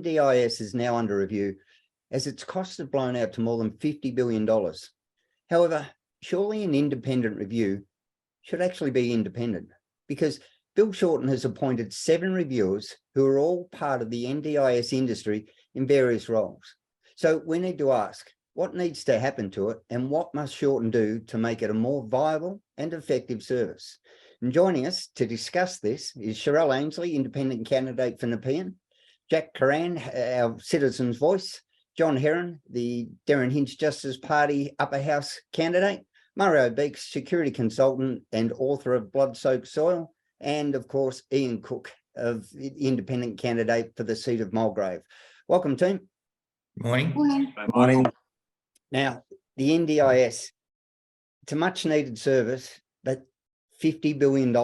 NDIS is now under review as its costs have blown out to more than $50 billion. However, surely an independent review should actually be independent, because Bill Shorten has appointed 7 reviewers who are all part of the NDIS industry in various roles. So we need to ask, what needs to happen to it, and what must Shorten do to make it a more viable and effective service? And joining us to discuss this is Sherelle Ainsley, independent candidate for Nepean, Jack Curran, our Citizens' Voice, John Heron, the Derryn Hinch Justice Party Upper House candidate, Mario Beeks, security consultant and author of Blood-Soaked Soil, and of course, Ian Cook, of the independent candidate for the seat of Mulgrave. Welcome, team. Morning. Morning. Now, the NDIS, it's a much needed service, but $50 billion.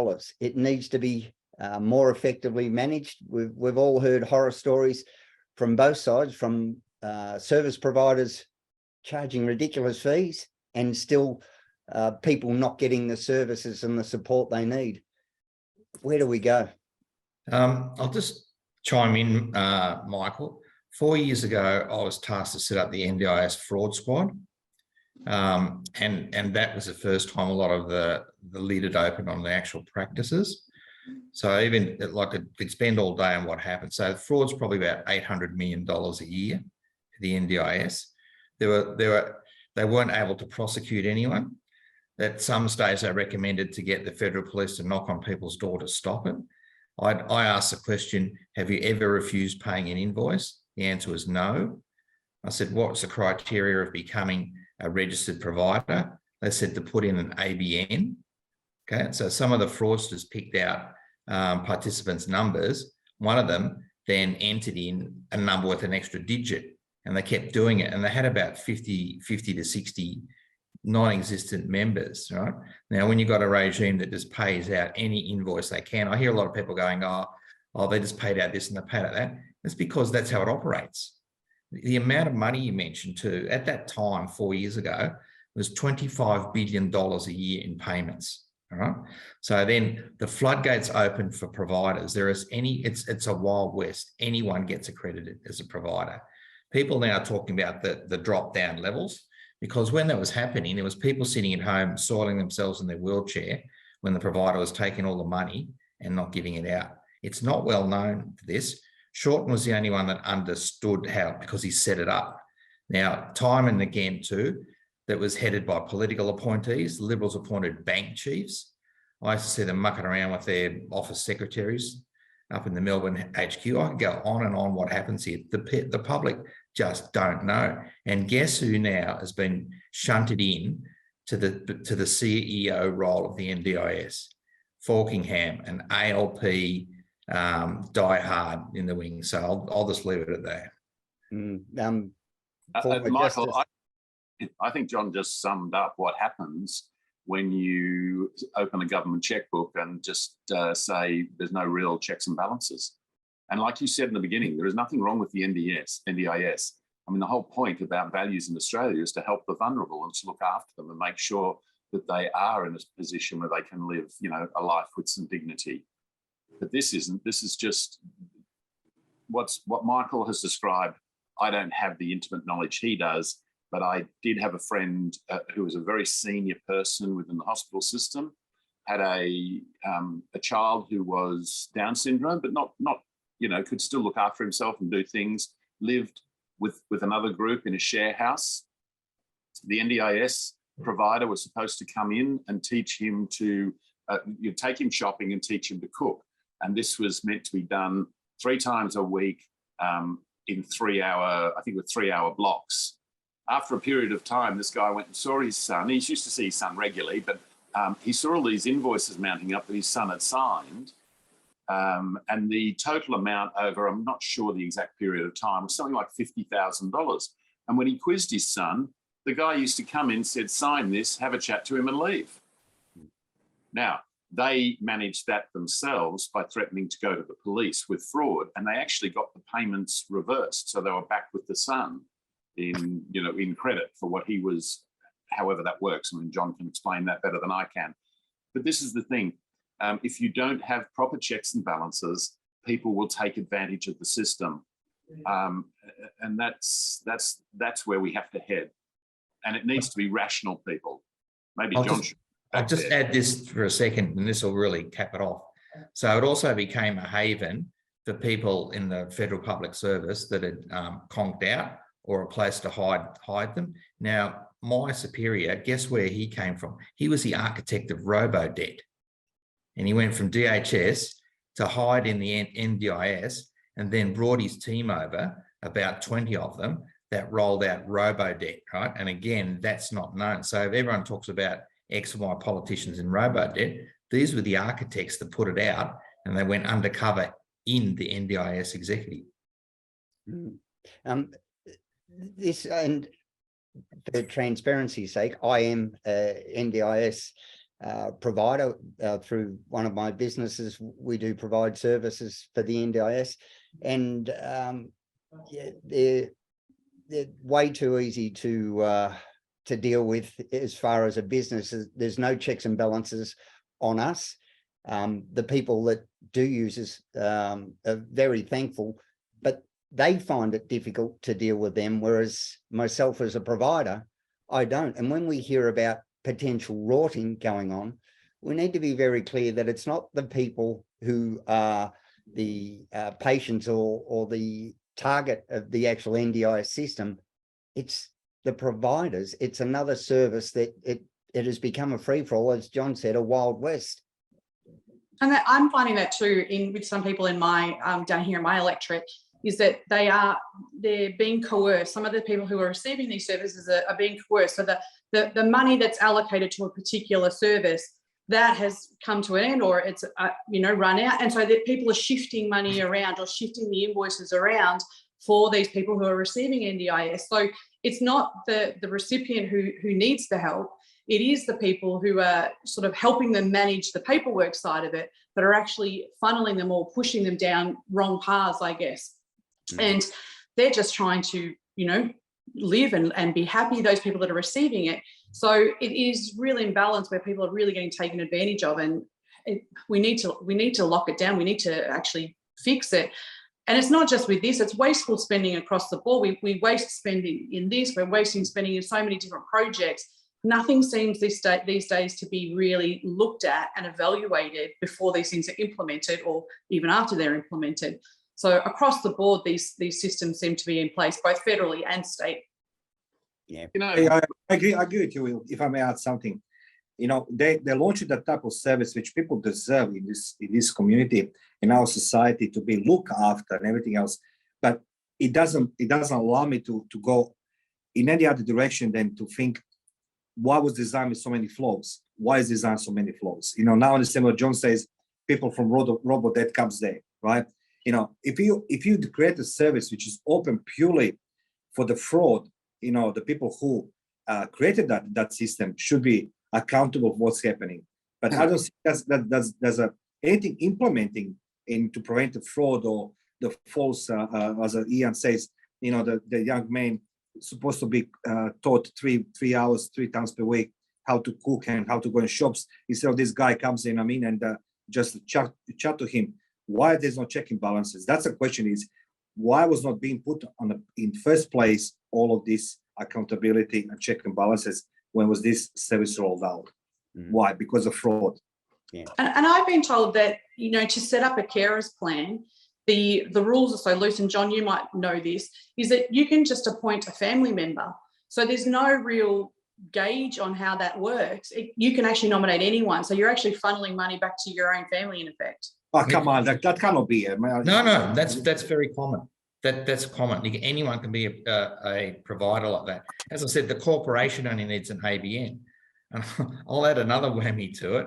It needs to be more effectively managed. We've all heard horror stories from both sides, from service providers charging ridiculous fees and still people not getting the services and the support they need. Where do we go? I'll just chime in, Michael. 4 years ago, I was tasked to set up the NDIS fraud squad. And that was the first time a lot of the lid had opened on the actual practices. So even like I could spend all day on what happened. So fraud's probably about $800 million a year to the NDIS. They weren't able to prosecute anyone. At some stage, they recommended to get the federal police to knock on people's door to stop it. I asked the question, have you ever refused paying an invoice? The answer was no. I said, what's the criteria of becoming a registered provider? They said to put in an ABN. Okay, so some of the fraudsters picked out participants' numbers. One of them then entered in a number with an extra digit, and they kept doing it. And they had about 50 to 60 non-existent members, right? Now, when you've got a regime that just pays out any invoice they can, I hear a lot of people going, oh, they just paid out this and they paid out that. That's because that's how it operates. The amount of money you mentioned too, at that time, 4 years ago, was $25 billion a year in payments. All right. So then the floodgates open for providers. It's a wild west. Anyone gets accredited as a provider. People now are talking about the drop down levels, because when that was happening, there was people sitting at home soiling themselves in their wheelchair when the provider was taking all the money and not giving it out. It's not well known for this. Shorten was the only one that understood how, because he set it up. Now, time and again too, that was headed by political appointees. The Liberals appointed bank chiefs. I used to see them mucking around with their office secretaries up in the Melbourne HQ. I could go on and on what happens here. The public just don't know. And guess who now has been shunted in to the CEO role of the NDIS? Falkingham, an ALP diehard in the wings. So I'll just leave it at that. Michael, I think John just summed up what happens when you open a government checkbook and just say there's no real checks and balances. And like you said in the beginning, there is nothing wrong with the NDIS. I mean, the whole point about values in Australia is to help the vulnerable and to look after them and make sure that they are in a position where they can live, a life with some dignity. But this isn't. This is just what Michael has described. I don't have the intimate knowledge he does, but I did have a friend who was a very senior person within the hospital system, had a child who was Down syndrome, but not could still look after himself and do things, lived with another group in a share house. The NDIS provider was supposed to come in and teach him to, take him shopping and teach him to cook. And this was meant to be done 3 times a week in 3-hour blocks. After a period of time, this guy went and saw his son. He used to see his son regularly, but he saw all these invoices mounting up that his son had signed. And the total amount over, I'm not sure the exact period of time, was something like $50,000. And when he quizzed his son, the guy used to come in, said, sign this, have a chat to him and leave. Now, they managed that themselves by threatening to go to the police with fraud, and they actually got the payments reversed. So they were back with the son in credit for what he was, however that works. I mean, John can explain that better than I can. But this is the thing. If you don't have proper checks and balances, people will take advantage of the system. And that's where we have to head. And it needs to be rational people. Maybe John should. I'll just add this for a second, and this will really cap it off. So it also became a haven for people in the federal public service that had conked out, or a place to hide them. Now, my superior, guess where he came from? He was the architect of robo-debt. And he went from DHS to hide in the NDIS, and then brought his team over, about 20 of them, that rolled out robo-debt, right? And again, that's not known. So if everyone talks about X and Y politicians in robo-debt, these were the architects that put it out, and they went undercover in the NDIS executive. This, and for transparency's sake, I am a NDIS provider through one of my businesses. We do provide services for the NDIS, and yeah, they're way too easy to deal with as far as a business. There's no checks and balances on us. The people that do use us are very thankful, but they find it difficult to deal with them, whereas myself as a provider, I don't. And when we hear about potential rorting going on, we need to be very clear that it's not the people who are the patients or the target of the actual NDIS system. It's the providers. It's another service that it has become a free-for-all, as John said, a Wild West. And I'm finding that too with some people in my down here in my electorate, is that they're being coerced. Some of the people who are receiving these services are being coerced. So the money that's allocated to a particular service, that has come to an end, or it's run out, and so that people are shifting money around or shifting the invoices around for these people who are receiving NDIS. So it's not the recipient who needs the help. It is the people who are sort of helping them manage the paperwork side of it that are actually funneling them or pushing them down wrong paths, I guess. And they're just trying to, live and be happy, those people that are receiving it. So it is really imbalanced where people are really getting taken advantage of, and we need to lock it down. We need to actually fix it. And it's not just with this, it's wasteful spending across the board. We waste spending in this, we're wasting spending in so many different projects. Nothing seems these days to be really looked at and evaluated before these things are implemented, or even after they're implemented. So across the board, these systems seem to be in place, both federally and state. Yeah, I agree with you, Will, if I may add something. They launched that type of service which people deserve in this community, in our society, to be looked after and everything else. But it doesn't allow me to go in any other direction than to think, why was designed with so many flaws? Why is designed so many flaws? Now I understand what John says, people from robo-debt comes there, right? If you create a service which is open purely for the fraud, the people who created that system should be accountable for what's happening. But I don't think there's anything implementing to prevent the fraud or the false, as Ian says, the young man supposed to be taught three hours, 3 times per week, how to cook and how to go in shops. Instead of this guy comes in, and just chat to him. Why there's no checking balances? That's the question, is why was not being put on in first place all of this accountability and check and balances when was this service rolled out? Why? Because of fraud. Yeah. And I've been told that, to set up a carers plan, the rules are so loose, and John, you might know this, is that you can just appoint a family member. So there's no real gauge on how that works. You can actually nominate anyone. So you're actually funneling money back to your own family, in effect. Oh, come on, that cannot be. No, that's very common. That's common. Anyone can be a provider like that. As I said, the corporation only needs an ABN. And I'll add another whammy to it,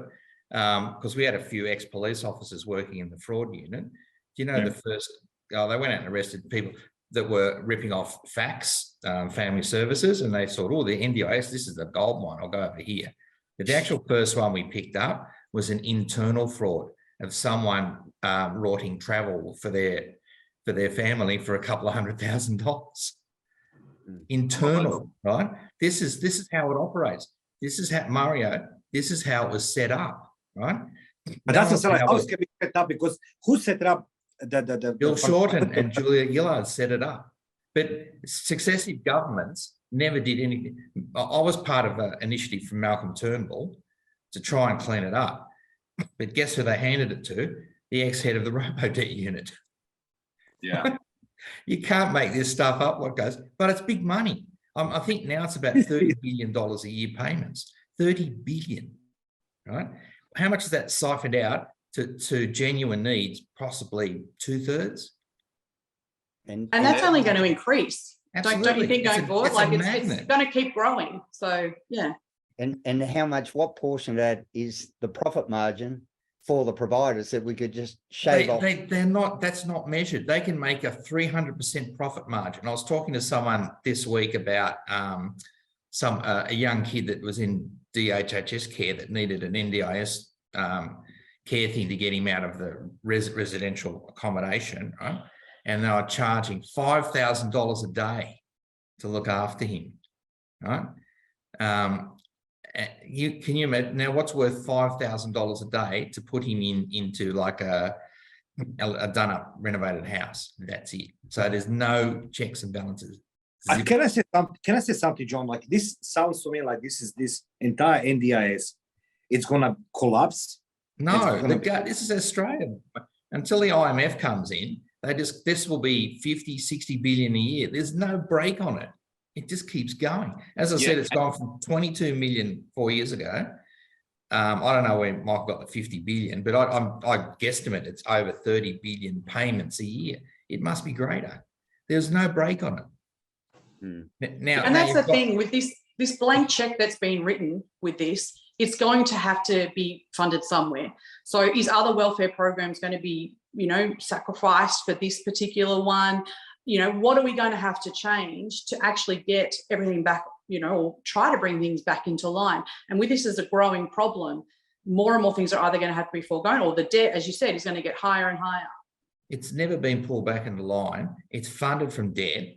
because we had a few ex-police officers working in the fraud unit. The first, they went out and arrested people that were ripping off fax, family services, and they thought, oh, the NDIS, this is the gold mine, I'll go over here. But the actual first one we picked up was an internal fraud of someone rorting travel for their family for a couple of $100,000. Internal, right? This is how it operates. This is how, Mario, this is how it was set up, right? But that's how it was set up, because who set it up? Bill Shorten and Julia Gillard set it up, but successive governments never did anything. I was part of an initiative from Malcolm Turnbull to try and clean it up, but guess who they handed it to? The ex-head of the robo-debt unit. Yeah. You can't make this stuff up, what goes, but it's big money. I think now it's about $30 billion a year payments, 30 billion, right? How much is that siphoned out to genuine needs? Possibly 2/3. And that's only going to increase. Absolutely. Don't you think going forward? It's Like a it's magnet. going to keep growing. So yeah. And how much, what portion of that is the profit margin for the providers that we could just shave off? They're not, that's not measured. They can make a 300% profit margin. I was talking to someone this week about a young kid that was in DHHS care that needed an NDIS care thing to get him out of the residential accommodation, right? And they were charging $5,000 a day to look after him, right? Can you imagine now what's worth $5,000 a day to put him into like a done-up renovated house? That's it. So there's no checks and balances. Can I say something, John? Like this sounds to me like this entire NDIS, it's gonna collapse. No, this is Australia. Until the IMF comes in, this will be 50, 60 billion a year. There's no break on it. It just keeps going. As I said, it's gone from 22 million 4 years ago. I don't know where Michael got the 50 billion, but I guesstimate it's over 30 billion payments a year. It must be greater. There's no break on it. Now, and that's the thing with this blank check that's been written with this, it's going to have to be funded somewhere. So is other welfare programs going to be, sacrificed for this particular one? What are we going to have to change to actually get everything back, or try to bring things back into line? And with this as a growing problem, more and more things are either going to have to be foregone, or the debt, as you said, is going to get higher and higher. It's never been pulled back into line. It's funded from debt.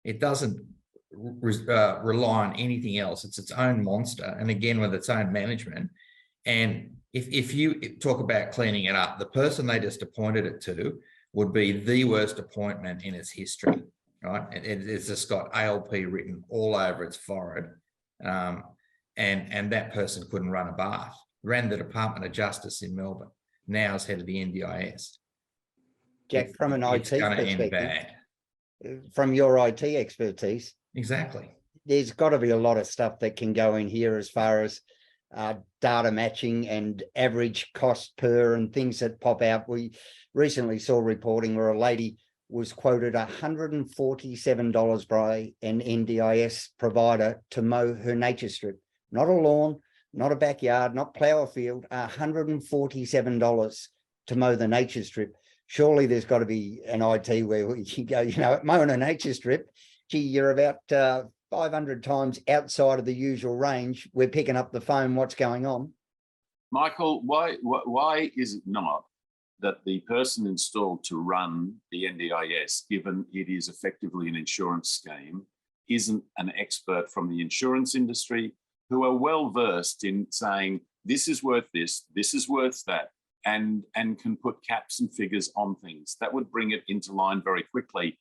It doesn't rely on anything else. It's its own monster, and again with its own management. And if you talk about cleaning it up, the person they just appointed it to would be the worst appointment in its history, right? It's just got ALP written all over its forehead, and that person couldn't run a bath. Ran the Department of Justice in Melbourne. Now is head of the NDIS. Jack, from an IT perspective, bad. From your IT expertise, Exactly. there's got to be a lot of stuff that can go in here as far as data matching and average cost per and things that pop out. We recently saw reporting where a lady was quoted $147 by an NDIS provider to mow her nature strip. Not a lawn, not a backyard, not plough a field, $147 to mow the nature strip. Surely there's got to be an IT where you go, mowing a nature strip, gee, you're about 500 times outside of the usual range. We're picking up the phone. What's going on? Michael, why is it not that the person installed to run the NDIS, given it is effectively an insurance scheme, isn't an expert from the insurance industry who are well versed in saying, this is worth this is worth that, and can put caps and figures on things? That would bring it into line very quickly.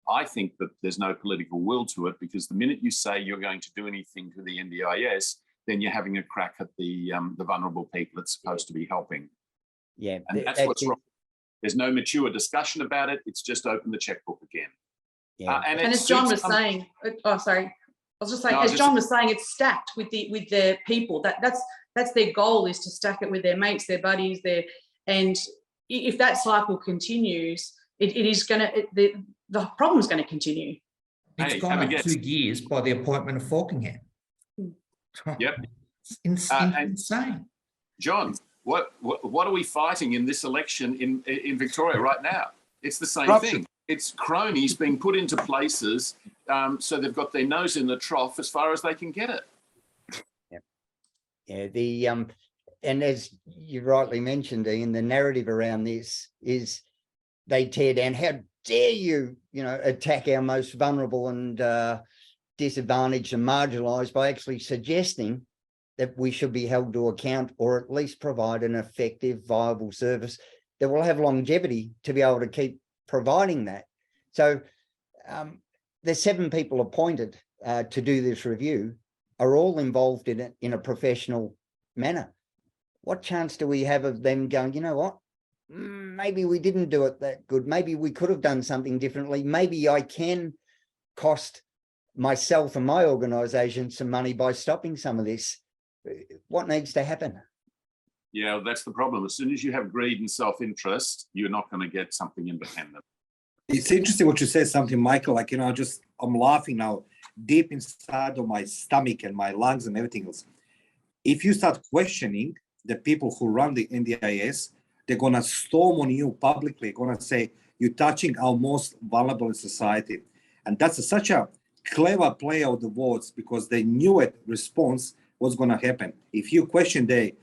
I think that there's no political will to it, because the minute you say you're going to do anything to the NDIS, then you're having a crack at the vulnerable people it's supposed to be helping. Yeah, and that's what's wrong. There's no mature discussion about it. It's just open the checkbook again. Yeah. And as John was saying, oh, sorry, I was just saying, as John was saying, it's stacked with the people. That's their goal, is to stack it with their mates, their buddies, and if that cycle continues, it is going to, the problem is going to continue. It's gone up 2 years by the appointment of Falkingham. Yep. It's insane. John, what are we fighting in this election in Victoria right now? It's the same thing. It's cronies being put into places so they've got their nose in the trough as far as they can get it. Yeah, and as you rightly mentioned, Ian, the narrative around this is they tear down. How dare you, attack our most vulnerable and disadvantaged and marginalised by actually suggesting that we should be held to account, or at least provide an effective, viable service that will have longevity to be able to keep providing that. So there's 7 people appointed to do this review, are all involved in it in a professional manner. What chance do we have of them going, you know what, maybe we didn't do it that good. Maybe we could have done something differently. Maybe I can cost myself and my organisation some money by stopping some of this. What needs to happen? Yeah, that's the problem. As soon as you have greed and self-interest, you're not going to get something independent. It's interesting what you said, something, Michael, like, I'm laughing now deep inside of my stomach and my lungs and everything else. If you start questioning the people who run the NDIS, they're going to storm on you publicly, going to say, you're touching our most vulnerable in society. And that's such a clever play of the words, because they knew it response was going to happen. If you question the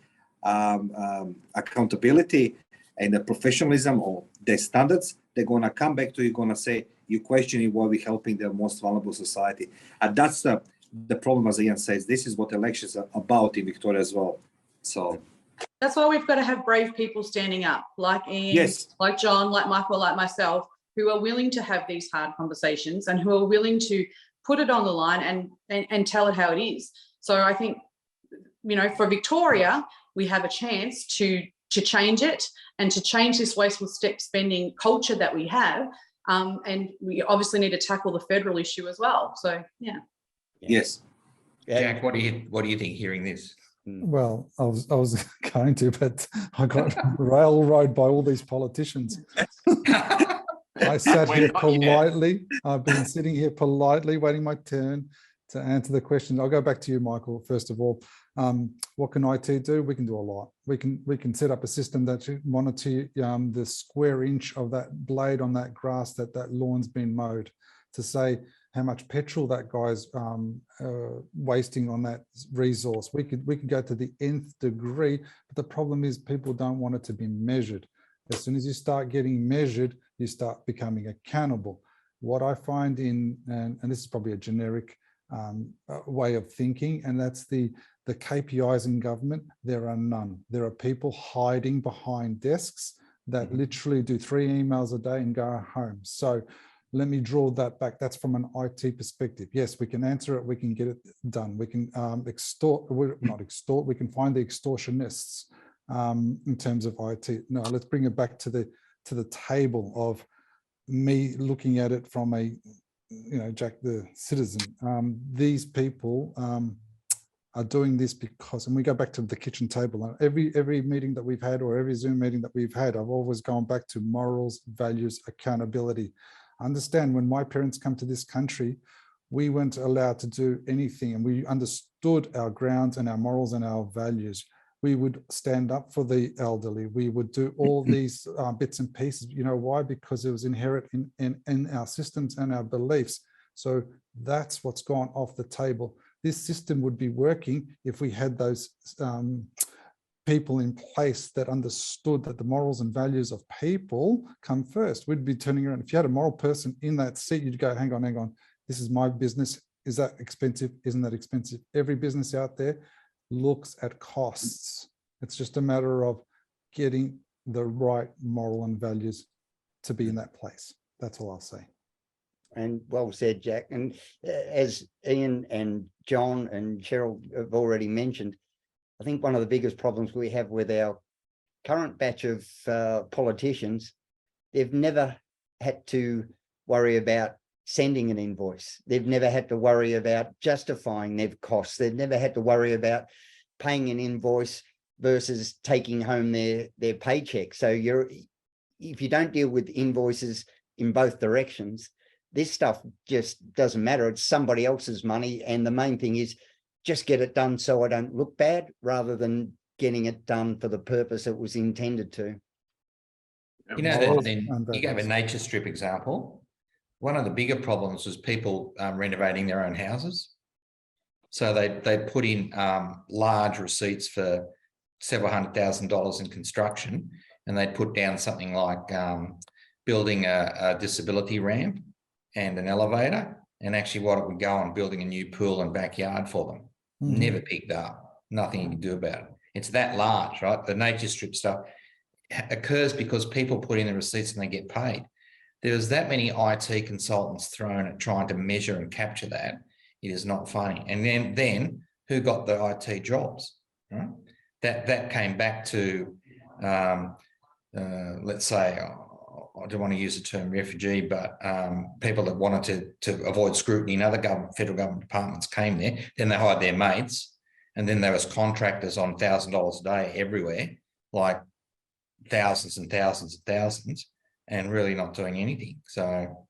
accountability and the professionalism or the standards, they're going to come back to you, going to say, you're questioning why we're helping the most vulnerable society. And that's the problem, as Ian says. This is what elections are about in Victoria as well. So that's why we've got to have brave people standing up, like Ian, yes, like John, like Michael, like myself, who are willing to have these hard conversations and who are willing to put it on the line and tell it how it is. So I think, for Victoria, we have a chance to change it and to change this wasteful spending culture that we have. And we obviously need to tackle the federal issue as well. So, yeah. yes. Jack, what do you think hearing this? Well, I was going to, but I got railroaded by all these politicians. I sat here politely. I've been sitting here politely, waiting my turn to answer the question. I'll go back to you, Michael. First of all, what can IT do? We can do a lot. We can set up a system that monitor the square inch of that blade on that grass that lawn's been mowed, to say how much petrol that guy's wasting on that resource. We could go to the nth degree, but the problem is people don't want it to be measured. As soon as you start getting measured, you start becoming accountable. What I find and this is probably a generic way of thinking, and that's the KPIs in government. There are none. There are people hiding behind desks that literally do 3 emails a day and go home. So let me draw that back. That's from an IT perspective. Yes, we can answer it. We can get it done. We can not extort. We can find the extortionists in terms of IT. No, let's bring it back to the table of me looking at it from a, Jack the citizen. These people are doing this because, and we go back to the kitchen table, and every meeting that we've had, or every Zoom meeting that we've had, I've always gone back to morals, values, accountability. Understand, when my parents come to this country, we weren't allowed to do anything, and we understood our grounds and our morals and our values. We would stand up for the elderly. We would do all these bits and pieces. You know why? Because it was inherent in our systems and our beliefs. So that's what's gone off the table. This system would be working if we had those people in place that understood that the morals and values of people come first. We'd be turning around. If you had a moral person in that seat, you'd go, hang on. This is my business. Is that expensive? Isn't that expensive? Every business out there looks at costs. It's just a matter of getting the right moral and values to be in that place. That's all I'll say. And well said, Jack. And as Ian and John and Cheryl have already mentioned, I think one of the biggest problems we have with our current batch of politicians, they've never had to worry about sending an invoice. They've never had to worry about justifying their costs. They've never had to worry about paying an invoice versus taking home their paycheck. So if you don't deal with invoices in both directions, this stuff just doesn't matter. It's somebody else's money. And the main thing is just get it done so I don't look bad, rather than getting it done for the purpose it was intended to. You know, you gave a nature strip example. One of the bigger problems was people renovating their own houses. So they put in large receipts for several $100,000 in construction, and they'd put down something like building a disability ramp and an elevator, and actually what it would go on building a new pool and backyard for them. Never picked up, nothing you can do about it. It's that large, right? The nature strip stuff, occurs because people put in the receipts and they get paid. There's that many IT consultants thrown at trying to measure and capture that. It is not funny. And then who got the IT jobs? Right? That came back to, let's say, I don't want to use the term refugee, but people that wanted to avoid scrutiny in other federal government departments came there. Then they hired their mates, and then there was contractors on $1,000 a day everywhere, like thousands and thousands and thousands, and really not doing anything. So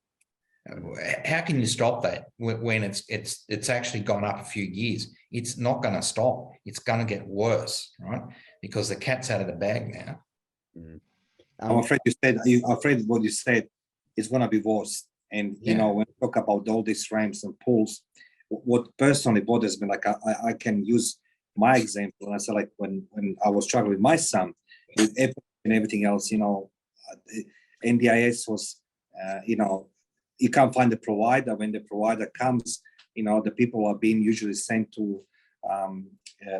how can you stop that when it's actually gone up a few years? It's not going to stop. It's going to get worse, right? Because the cat's out of the bag now. I'm afraid afraid what you said is going to be worse. And you know, when we talk about all these ramps and pools, what personally bothers me, like I can use my example. And I said, like when I was struggling with my son with Apple and everything else, you know, NDIS was, you know, you can't find the provider. When the provider comes, you know, the people are being usually sent to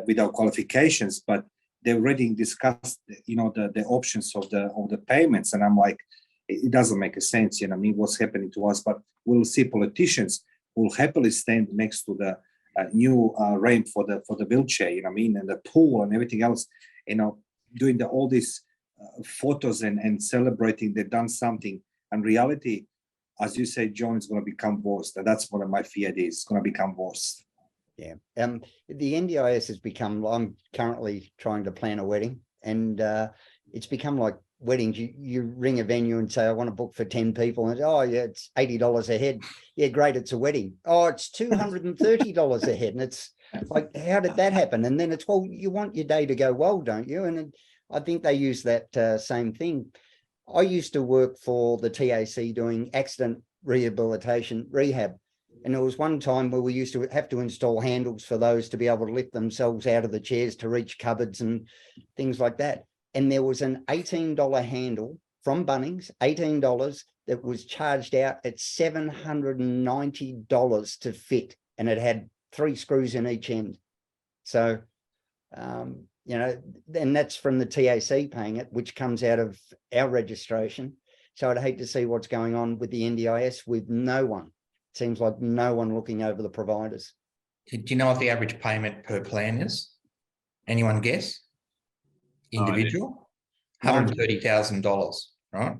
without qualifications, but they already discussed, you know, the options of the payments. And I'm like, it doesn't make a sense, you know, I mean, what's happening to us, but we'll see politicians who will happily stand next to the new ramp for the wheelchair, you know what I mean, and the pool and everything else, you know, doing all these photos and celebrating they've done something. And reality, as you say, John, is going to become worse. And that's one of my fears is it's going to become worse. Yeah. The NDIS has become, I'm currently trying to plan a wedding, and it's become like weddings. You ring a venue and say, I want to book for 10 people. And oh yeah, it's $80 a head. Yeah, great. It's a wedding. Oh, it's $230 a head. And it's like, how did that happen? And then it's, well, you want your day to go well, don't you? And I think they use that same thing. I used to work for the TAC doing accident rehabilitation rehab. And there was one time where we used to have to install handles for those to be able to lift themselves out of the chairs to reach cupboards and things like that. And there was an $18 handle from Bunnings, $18, that was charged out at $790 to fit. And it had 3 screws in each end. So, you know, and that's from the TAC paying it, which comes out of our registration. So I'd hate to see what's going on with the NDIS with no one. Seems like no one looking over the providers. Do you know what the average payment per plan is? Anyone guess? Individual? $130,000, right?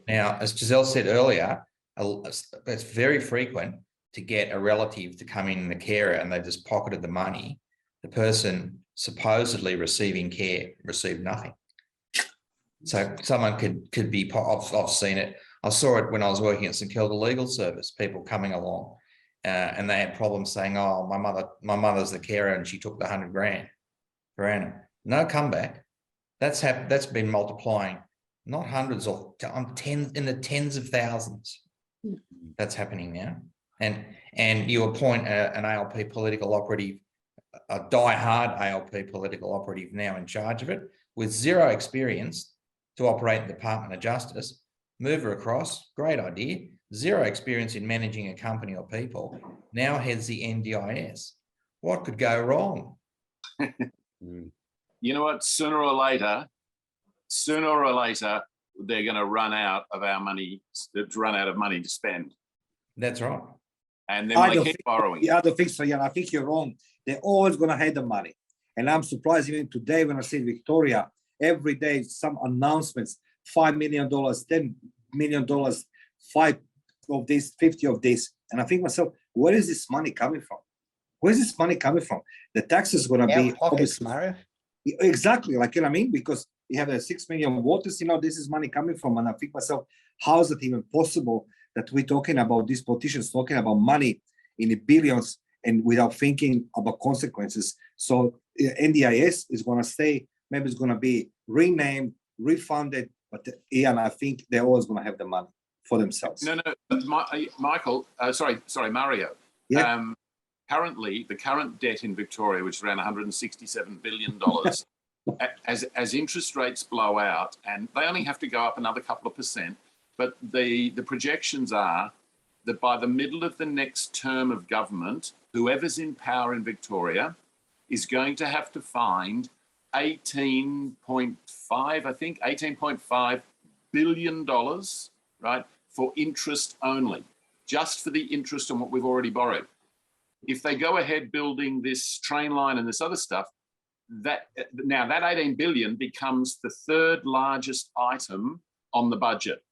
Now, as Giselle said earlier, it's very frequent to get a relative to come in the carer and they just pocketed the money. The person supposedly receiving care received nothing. So someone could be, I've seen it. I saw it when I was working at St Kilda Legal Service, people coming along and they had problems saying, oh, my mother's the carer and she took the 100 grand per annum. No comeback. That's been multiplying, not hundreds of, in the tens of thousands. That's happening now. And you appoint an ALP political operative, a die-hard ALP political operative now in charge of it with zero experience to operate in the Department of Justice. Move her across, great idea. Zero experience in managing a company or people. Now heads the NDIS. What could go wrong? You know what? Sooner or later, they're going to run out of our money, run out of money to spend. That's right. And then they keep borrowing. The other thing, so yeah, I think you're wrong. They're always going to have the money. And I'm surprised even today when I see Victoria, every day some announcements, $5 million, $10 million, 5 of this, 50 of this. And I think myself, where is this money coming from? Where's this money coming from? The taxes is going to be pockets, Mario. Exactly, like, you know what I mean? Because you have 6 million voters, you know, this is money coming from. And I think myself, how is it even possible that we're talking about these politicians talking about money in the billions and without thinking about consequences? So NDIS is going to stay, maybe it's going to be renamed, refunded, but Ian, I think they're always going to have the money for themselves. No, Michael, sorry, Mario. Yeah. Currently, the current debt in Victoria, which is around $167 billion, as interest rates blow out, and they only have to go up another couple of %, but the projections are that by the middle of the next term of government, whoever's in power in Victoria is going to have to find 18.5, I think, $18.5 billion, right, for interest only, just for the interest on what we've already borrowed. If they go ahead building this train line and this other stuff, that 18 billion becomes the third largest item on the budget.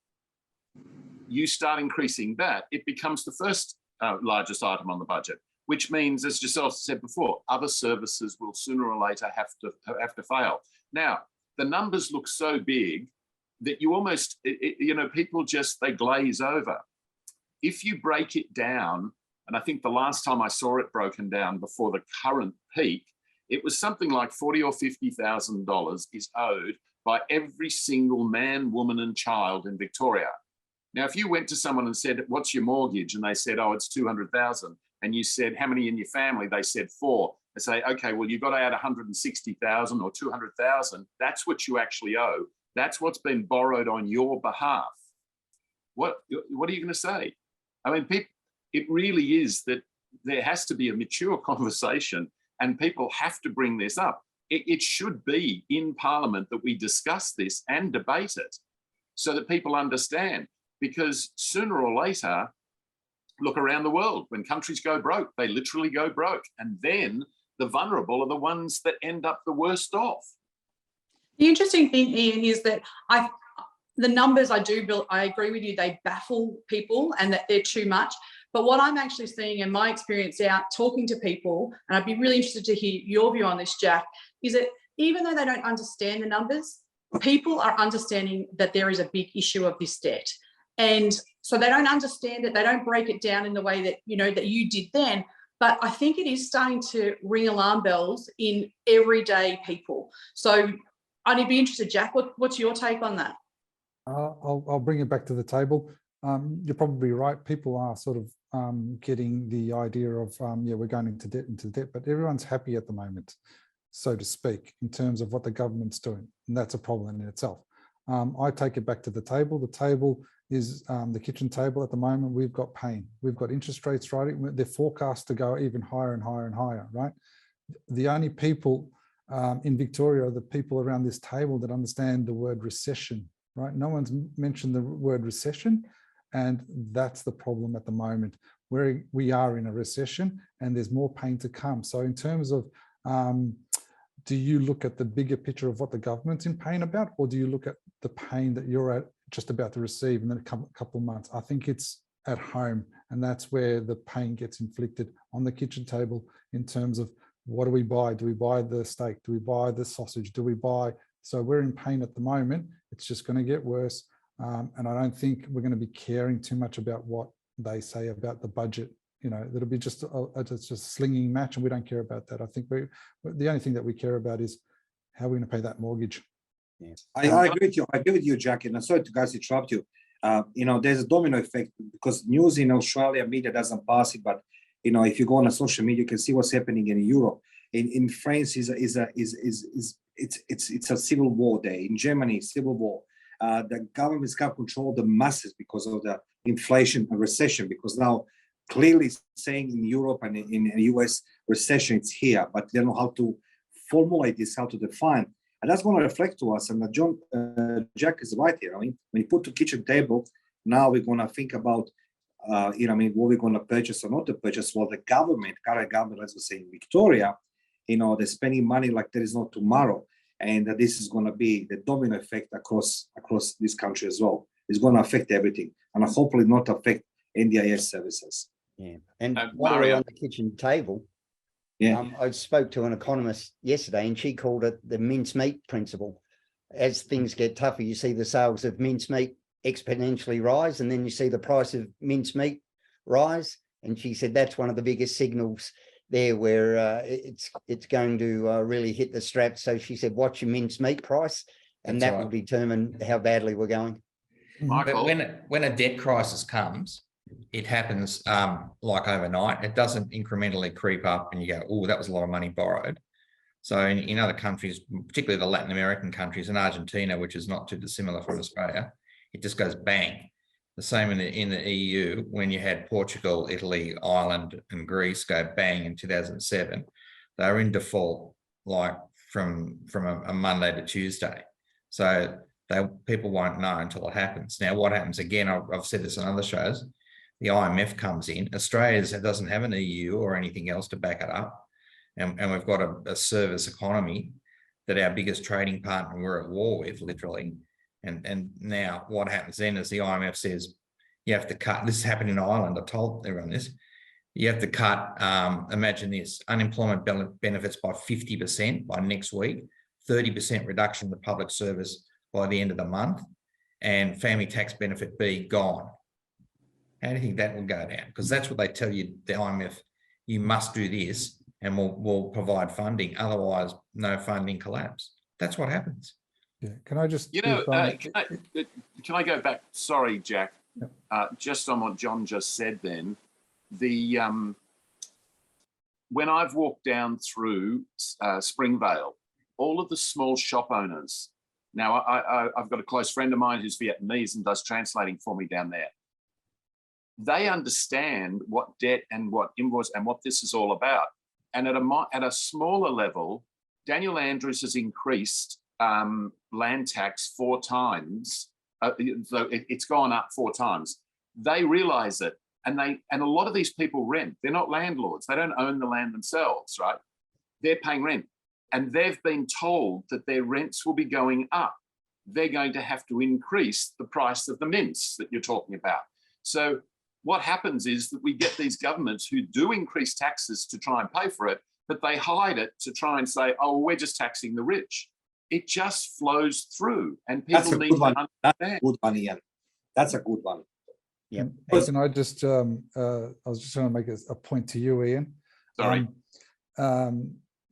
You start increasing that, it becomes the first largest item on the budget, which means, as yourself said before, other services will sooner or later have to fail. Now, the numbers look so big that you almost, people just, they glaze over. If you break it down, and I think the last time I saw it broken down before the current peak, it was something like $40,000 or $50,000 is owed by every single man, woman, and child in Victoria. Now, if you went to someone and said, "What's your mortgage?" and they said, "Oh, it's 200,000," and you said, "How many in your family?" They said 4. They say, "Okay, well, you've got to add 160,000 or 200,000. That's what you actually owe. That's what's been borrowed on your behalf." What are you going to say? I mean, it really is that there has to be a mature conversation, and people have to bring this up. It should be in Parliament that we discuss this and debate it so that people understand, because sooner or later, look around the world, when countries go broke, they literally go broke. And then the vulnerable are the ones that end up the worst off. The interesting thing, Ian, is that the numbers I agree with you, they baffle people and that they're too much. But what I'm actually seeing in my experience out talking to people, and I'd be really interested to hear your view on this, Jack, is that even though they don't understand the numbers, people are understanding that there is a big issue of this debt. And so they don't understand it, they don't break it down in the way that, that you did then. But I think it is starting to ring alarm bells in everyday people. So I'd be interested, Jack, what's your take on that? I'll bring it back to the table. You're probably right. People are sort of getting the idea of, we're going into debt, but everyone's happy at the moment, so to speak, in terms of what the government's doing. And that's a problem in itself. I take it back to the table. The table is the kitchen table at the moment. We've got pain. We've got interest rates rising. They're forecast to go even higher and higher and higher, right? The only people in Victoria are the people around this table that understand the word recession, right? No one's mentioned the word recession, and that's the problem at the moment, where we are in a recession and there's more pain to come. So in terms of, do you look at the bigger picture of what the government's in pain about, or do you look at the pain that you're just about to receive in a couple of months? I think it's at home, and that's where the pain gets inflicted on the kitchen table in terms of, what do we buy? Do we buy the steak? Do we buy the sausage? Do we buy? So we're in pain at the moment. It's just going to get worse. And I don't think we're going to be caring too much about what they say about the budget. That'll be just a slinging match, and we don't care about that. I think the only thing that we care about is how we're going to pay that mortgage. Yeah. I agree with you. I agree with you, Jack. And I'm sorry to guys interrupt you. There's a domino effect, because news in Australia media doesn't pass it, but if you go on a social media, you can see what's happening in Europe. In France it's a civil war there. In Germany, civil war. The governments can't control the masses because of the inflation and recession, because now clearly saying in Europe and in the US, recession, it's here, but they don't know how to formulate this, how to define. And that's going to reflect to us. And Jack is right here. I mean, when you put the kitchen table, now we're going to think about, what we're going to purchase or not to purchase. Well, the current government, let's say in Victoria, they're spending money like there is no tomorrow. And this is going to be the domino effect across this country as well. It's going to affect everything, and hopefully not affect NDIS services. Yeah. And while we're on the kitchen table, I spoke to an economist yesterday, and she called it the mincemeat principle. As things get tougher, you see the sales of mincemeat exponentially rise, and then you see the price of mincemeat rise. And she said that's one of the biggest signals there where it's going to really hit the straps. So she said, watch your mincemeat price, and that will determine how badly we're going. Michael, But when a debt crisis comes, it happens like overnight. It doesn't incrementally creep up and you go, oh, that was a lot of money borrowed. So in other countries, particularly the Latin American countries and Argentina, which is not too dissimilar from Australia, it just goes bang. The same in the EU, when you had Portugal, Italy, Ireland, and Greece go bang in 2007, they were in default like from a Monday to Tuesday. So people won't know until it happens. Now, what happens again, I've said this on other shows, the IMF comes in. Australia doesn't have an EU or anything else to back it up. And we've got a service economy that our biggest trading partner we're at war with, literally. And now what happens then is the IMF says, you have to cut, this happened in Ireland, I told everyone this, you have to cut, imagine this, unemployment benefits by 50% by next week, 30% reduction in the public service by the end of the month, and family tax benefit B gone. How do you think that will go down? Because that's what they tell you, the IMF, you must do this and we'll provide funding. Otherwise, no funding collapse. That's what happens. Yeah. Can I just, You know, can I go back? Sorry, Jack. Just on what John just said then, when I've walked down through Springvale, all of the small shop owners, now I've got a close friend of mine who's Vietnamese and does translating for me down there. They understand what debt and what invoice and what this is all about. And at a smaller level, Daniel Andrews has increased land tax 4 times. So it's gone up 4 times. They realize it, and a lot of these people rent. They're not landlords. They don't own the land themselves, right? They're paying rent, and they've been told that their rents will be going up. They're going to have to increase the price of the mints that you're talking about. So what happens is that we get these governments who do increase taxes to try and pay for it, but they hide it to try and say, oh, we're just taxing the rich. It just flows through, and people need to understand. That's a good one, Ian. That's a good one. Yeah. Can I just, I was just trying to make a point to you, Ian. Sorry.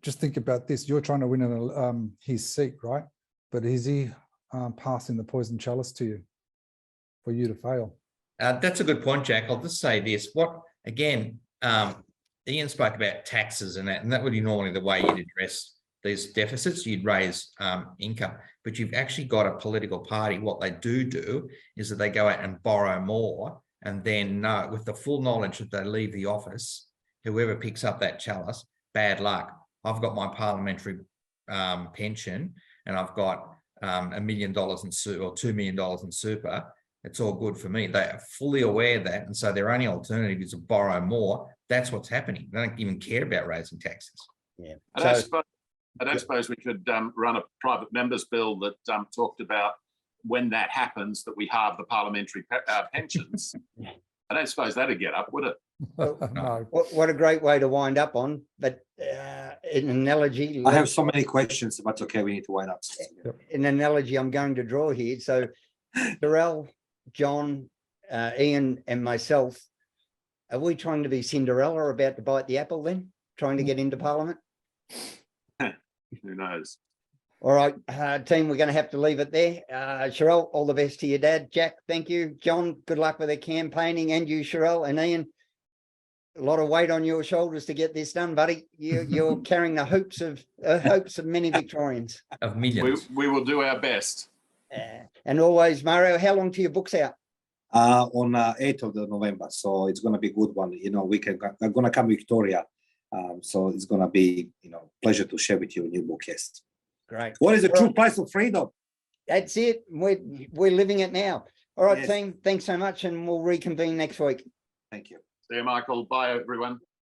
Just think about this. You're trying to win his seat, right? But is he passing the poison chalice to you for you to fail? That's a good point, Jack. I'll just say this. Ian spoke about taxes and that would be normally the way you'd address these deficits. You'd raise income, but you've actually got a political party. What they do is that they go out and borrow more, and then with the full knowledge that they leave the office, whoever picks up that chalice, bad luck. I've got my parliamentary pension, and I've got $1 million in super or $2 million in super. It's all good for me. They are fully aware of that, and so their only alternative is to borrow more. That's what's happening. They don't even care about raising taxes. Yeah. I don't suppose we could run a private members bill that talked about when that happens, that we halve the parliamentary pensions. I don't suppose that'd get up, would it? No. What a great way to wind up on. But an analogy. I have so many questions, but okay, we need to wind up. An analogy I'm going to draw here. So Darrell, John, Ian and myself, are we trying to be Cinderella about to bite the apple then? Trying to get into Parliament? Who knows? All right, team, we're going to have to leave it there. Sherelle, all the best to your dad. Jack, thank you. John, good luck with the campaigning, and you, Sherelle, and Ian. A lot of weight on your shoulders to get this done, buddy. You're carrying the hopes of many Victorians. Of millions. We will do our best. And always, Mario, how long till your book's out? On 8th of November, so it's going to be a good one. You know, I'm going to come Victoria, so it's going to be, pleasure to share with you a new book. Yes. Great. What is the true price of freedom? That's it. We're living it now. All right, Yes. team. Thanks so much, and we'll reconvene next week. Thank you. See you, Michael. Bye, everyone.